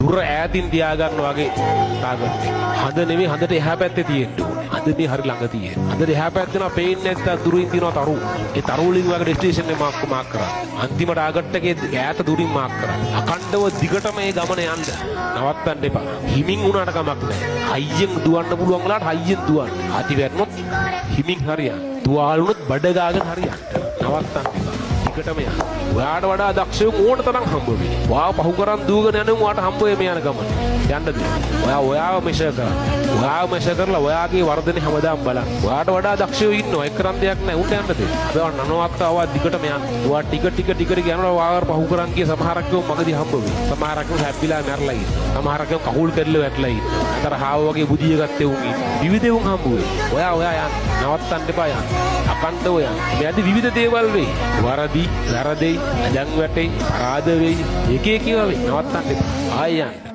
දුර ඈතින් තියාගන්න වගේ තාගන්න. හඳ නෙමෙයි හඳට එහා පැත්තේ තියෙන්න ඕනේ. හඳ මේ හරි ළඟ තියෙන. හඳට එහා පැත්තේ නා පේන්නේ නැත්නම් දුරින් තියෙනවා තරු. ඒ තරු වලින් වගේ ඩෙස්ටිනේෂන් එක මාක් කරා. අන්තිම ටාගට් එකේ ඈත දුරින් මාක් කරා. අකණ්ඩව දිගටම මේ ගමන යන්න. නවත්තන්න එපා. හිමින් වුණාට කමක් නැහැ. හයියෙන් දුවන්න පුළුවන් වෙලාවට හයියෙන් දුවන්න. අති වැටුනොත් හිමින් හරියන්න. තුවාල වුණොත් බඩ ගාගෙන හරියන්න. නවත්තන්න එපා. දිගටම යන්න. ඔයාට වඩා දක්ෂයෝ ඕන තරම් හම්බ වෙයි. ඔයාව පහු කරන් දුවගෙන යන උඹට හම්බ වෙන්නේ යන ගමන. යන්නද? ඔයාව මෙෂර් කරන්න. ඔයාව මෙෂර් කරලා ඔයාගේ වර්ධනේ හැමදාම බලන්න. ඔයාට වඩා දක්ෂයෝ ඉන්නවා. ඒක කරන් දෙයක් නැහැ. උන්ට යන්නද? ඔයා නනවත්තාවා දිගටම යන්න. ඔයා ටික යනවා ඔයාව පහු කරන් ගිය සමහරක් මගදී හම්බ වෙයි. සමහරක් හැප්පිලා මැරලා ඉන්නේ. සමහරක් කකුල් කැඩලා වැටලා ඉන්නේ. අතර හාව වගේ බුදිය ගත්තේ උන් ඉන්නේ. විවිධ උන් හම්බ වෙයි. ඔයා යන්න. නවත්තන්න එපා යන්න. අකණ්ඩව යන්න. මෙයාදී විවිධ දේවල් වෙයි. වැරදෙයි, දැන් වැටෙයි, ආද වෙයි. එක එක ඒවා වෙයි. නවත්තන්න එපා. ආයෙ යන්න.